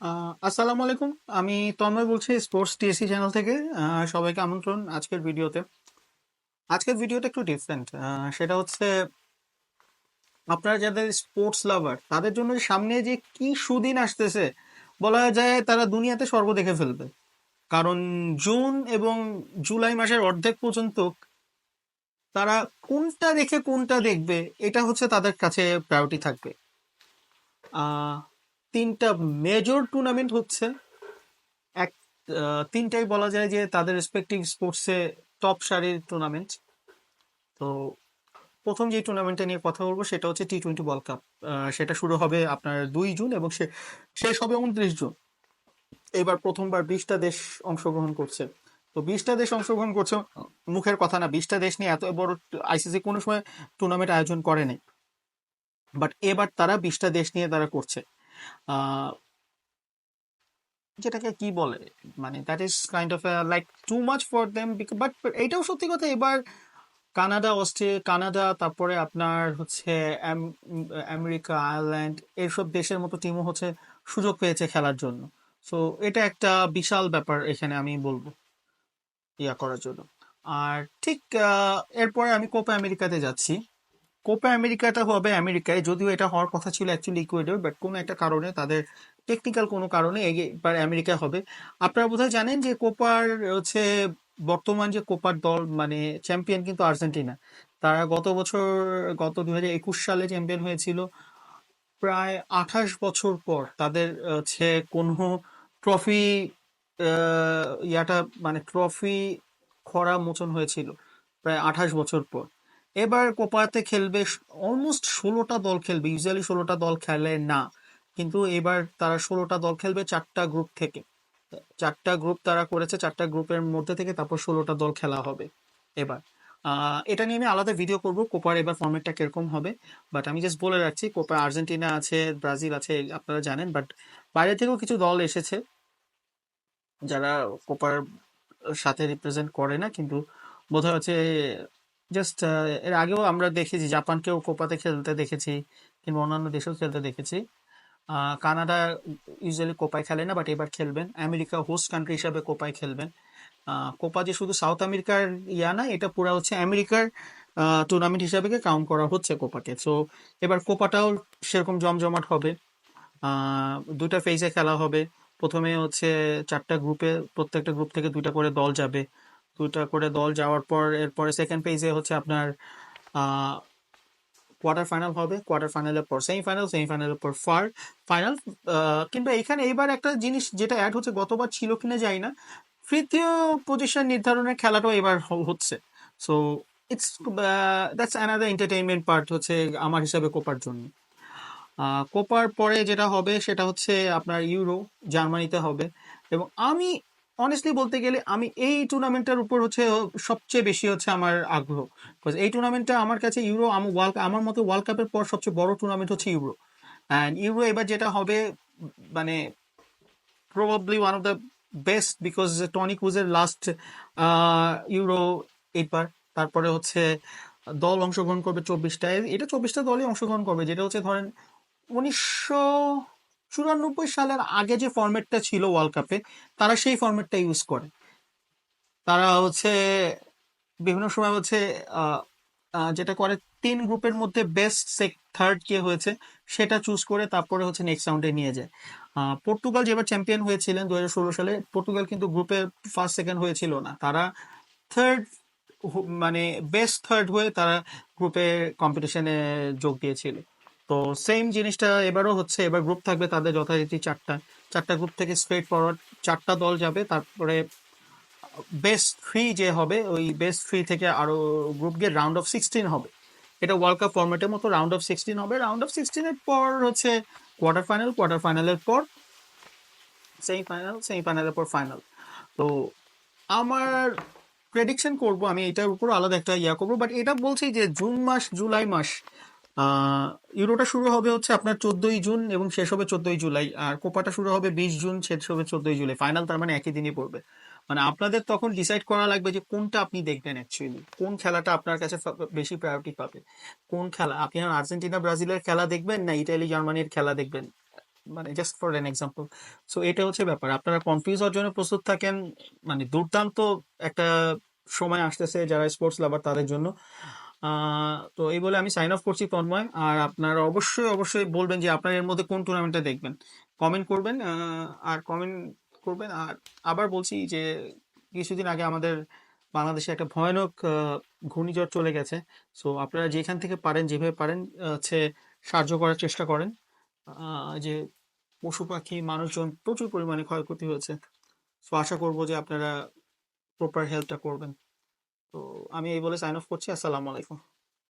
আসসালামু আলাইকুম। আমি তন্ময় বলছি স্পোর্টস টিএসসি চ্যানেল থেকে। সবাইকে আমন্ত্রণ আজকের ভিডিওতে। আজকের ভিডিওটা একটু ডিফারেন্ট। সেটা হচ্ছে আপনারা যাদের স্পোর্টস লাভার তাদের জন্য সামনে যে কি সুদিন আসতেছে, বলা যায় তারা দুনিয়াতে স্বর্গ দেখে ফেলবে। কারণ জুন এবং জুলাই মাসের অর্ধেক পর্যন্ত তারা কোনটা রেখে কোনটা দেখবে, এটা হচ্ছে তাদের কাছে প্রায়োরিটি থাকবে। আহ, তিনটা মেজর টুর্নামেন্ট হচ্ছে এক তিনটাই বলা যায় যে তাদের রেসপেক্টিভ স্পোর্টসে টপ সারির টুর্নামেন্ট। তো প্রথম যে টুর্নামেন্টটা নিয়ে কথা বলবো সেটা হচ্ছে টি-20 ওয়ার্ল্ড কাপ। সেটা শুরু হবে আপনার 2 জুন এবং শেষ হবে 29 জুন। এবার প্রথমবার 20টা দেশ অংশগ্রহণ করছে। তো 20টা দেশ অংশগ্রহণ করছে মুখের কথা না, 20টা দেশ নিয়ে এত বড় আইসিসি কোনো সময় টুর্নামেন্ট আয়োজন করে নাই, বাট এবার তারা 20টা দেশ নিয়ে তারা করছে। আহ, যেটাকে কি বলে, মানে that is kind of like too much for them. But এইটাও সত্যি কথা, এবার কানাডা, তারপরে আপনার হচ্ছে আমেরিকা, আয়ারল্যান্ড, এইসব দেশের মতো টিমও হচ্ছে সুযোগ পেয়েছে খেলার জন্য। সো এটা একটা বিশাল ব্যাপার এখানে আমি বলবো ইয়া করার জন্য। আর ঠিক এরপরে আমি কোপা আমেরিকাতে যাচ্ছি। কোপা আমেরিকাটা হবে আমেরিকায়, যদিও এটা হওয়ার কথা ছিল অ্যাকচুয়ালি ইকুয়েডর, বাট কোনো একটা কারণে তাদের টেকনিক্যাল কোনো কারণে এবার আমেরিকা হবে। আপনারা বোধহয় জানেন যে কোপার হচ্ছে বর্তমান যে কোপার দল, মানে চ্যাম্পিয়ন কিন্তু আর্জেন্টিনা। তারা গত 2021 সালে চ্যাম্পিয়ন হয়েছিল। প্রায় 28 বছর পর তাদের হচ্ছে কোনো ট্রফি ইয়াটা মানে ট্রফি খরা মোচন হয়েছিল প্রায় 28 বছর পর। এবার কোপাতে খেলবে অলমোস্ট 16টা দল খেলবে। ইউজুয়ালি 16টা দল খেলে না, কিন্তু এবার তারা 16টা দল খেলবে 4টা গ্রুপ থেকে। 4টা গ্রুপ তারা করেছে, 4টা গ্রুপের মধ্যে থেকে তারপর 16টা দল খেলা হবে এবার। এটা নিয়ে আমি আলাদা ভিডিও করব কোপার এবার ফর্মেটটা কিরকম হবে। বাট আমি জাস্ট বলে রাখছি, কোপা আর্জেন্টিনা আছে, ব্রাজিল আছে, আপনারা জানেন। বাট বাইরে থেকেও কিছু দল এসেছে যারা কোপার সাথে রিপ্রেজেন্ট করে না, কিন্তু বোধহয় হচ্ছে জাস্ট এর আগেও আমরা দেখেছি জাপানকেও কোপাতে খেলতে দেখেছি, কিংবা অন্যান্য দেশেও খেলতে দেখেছি। কানাডা ইউজুয়ালি কোপায় খেলে না, বাট এবার খেলবেন। আমেরিকা হোস্ট কান্ট্রি হিসাবে কোপায় খেলবেন। কোপা যে শুধু সাউথ আমেরিকার ইয়া না, এটা পুরো হচ্ছে আমেরিকার টুর্নামেন্ট হিসাবে কাউন্ট করা হচ্ছে কোপাকে। সো এবার কোপাটাও সেরকম জমজমাট হবে। দুটা ফেজে খেলা হবে। প্রথমে হচ্ছে 4টা গ্রুপে, প্রত্যেকটা গ্রুপ থেকে 2টা করে দল যাবে। 2টা করে দল যাওয়ার পর এরপরে সেকেন্ড ফেজে হচ্ছে আপনার কোয়ার্টার ফাইনাল হবে। কোয়ার্টার ফাইনালের পর সেমিফাইনাল, সেমিফাইনালের পর ফাইনাল। কিন্তু এখানে এইবার একটা জিনিস যেটা অ্যাড হচ্ছে, গতবার ছিল কিনা জানি না, তৃতীয় পজিশন নির্ধারণের খেলাটাও এবার হচ্ছে। So it's that's another entertainment part হচ্ছে আমার হিসাবে কোপার জন্য। কোপার পরে যেটা হবে সেটা হচ্ছে আপনার ইউরো, জার্মানিতে হবে। এবং আমি অনেস্টলি বলতে গেলে আমি এই টুর্নামেন্টটার উপর হচ্ছে সবচেয়ে বেশি হচ্ছে আমার আগ্রহ। Because এই টুর্নামেন্টটা আমার কাছে ইউরো, আমার মতে ওয়ার্ল্ড কাপের পর সবচেয়ে বড় টুর্নামেন্ট হচ্ছে ইউরো। অ্যান্ড ইউরো এবার যেটা হবে, মানে probably one of the best, because Tony ক্রুজের লাস্ট ইউরো এইবার। তারপরে হচ্ছে দল অংশগ্রহণ করবে 24টায়। এটা 24টা দলই অংশগ্রহণ করবে, যেটা হচ্ছে ধরেন 1994 সালের আগে যে ফরম্যাটটা ছিল ওয়ার্ল্ড কাপে, তারা সেই ফরম্যাটটা ইউজ করে। তারা হচ্ছে বিভিন্ন সময় হচ্ছে আহ, যেটা করে, 3 গ্রুপের মধ্যে বেস্ট থার্ড কে হয়েছে সেটা চুজ করে তারপরে হচ্ছে নেক্সট রাউন্ডে নিয়ে যায়। পর্তুগাল যেবার চ্যাম্পিয়ন হয়েছিলেন 2016 সালে, পর্তুগাল কিন্তু গ্রুপে ফার্স্ট সেকেন্ড হয়েছিল না, তারা থার্ড, মানে বেস্ট থার্ড হয়ে তারা গ্রুপে কম্পিটিশনে যোগ দিয়েছিল। তো সেম জিনিসটা এবারও হচ্ছে। এবার গ্রুপ থাকবে তাদের যথারীতি 4টা। 4টা গ্রুপ থেকে স্ট্রেট ফরওয়ার্ড 4টা দল যাবে। তারপরে বেস্ট থ্রি যে হবে, ওই বেস্ট থ্রি থেকে আরো গ্রুপ গিয়ে রাউন্ড অফ 16 হবে। এটা ওয়ার্ল্ড কাপ ফরম্যাটের মতো রাউন্ড অফ 16 হবে। রাউন্ড অফ 16-এর পর হচ্ছে কোয়ার্টার ফাইনাল, কোয়ার্টার ফাইনালের পর সেমিফাইনাল, সেমিফাইনালের পর ফাইনাল। তো আমার প্রেডিকশন করব, আমি এটার উপর আলাদা একটা ইয়া করবো, বাট এটা বলছি যে জুন মাস, জুলাই মাস, আহ ইউরোটা শুরু হবে হচ্ছে আপনার 14ই জুন এবং শেষ হবে 14ই জুলাই। আর কোপাটা শুরু হবে 20 জুন, শেষ হবে 14ই জুলাই। ফাইনাল তার মানে একই দিনই পড়বে। মানে আপনাদের তখন ডিসাইড করা লাগবে যে কোনটা আপনি দেখবেন অ্যাকচুয়ালি, কোন খেলাটা আপনার কাছে বেশি প্রায়োরিটি পাবে। কোন খেলা আপনি, আর্জেন্টিনা ব্রাজিলের খেলা দেখবেন না ইতালি জার্মানির খেলা দেখবেন? মানে just for an example. So এটা হচ্ছে ব্যাপার, আপনারা কনফিউজ হওয়ার জন্য প্রস্তুত থাকেন। মানে দুর্দান্ত একটা সময় আসতেছে যারা স্পোর্টস লাভার তাদের জন্য। তো এই বলে আমি সাইন অফ করছি তন্ময়। আর আপনারা অবশ্যই অবশ্যই বলবেন যে আপনার এর মধ্যে কোন টুর্নামেন্টটা দেখবেন, কমেন্ট করবেন। আর কমেন্ট করবেন। আর আবার বলছি যে কিছুদিন আগে আমাদের বাংলাদেশে একটা ভয়ানক ঘূর্ণিঝড় চলে গেছে। সো আপনারা যেখান থেকে পারেন যেভাবে পারেন হচ্ছে সাহায্য করার চেষ্টা করেন। যে পশু পাখি মানুষজন প্রচুর পরিমাণে ক্ষয়ক্ষতি হয়েছে। সো আশা করবো যে আপনারা প্রপার হেল্পটা করবেন। তো আমি এই বলে সাইন অফ করছি। আসসালামু আলাইকুম।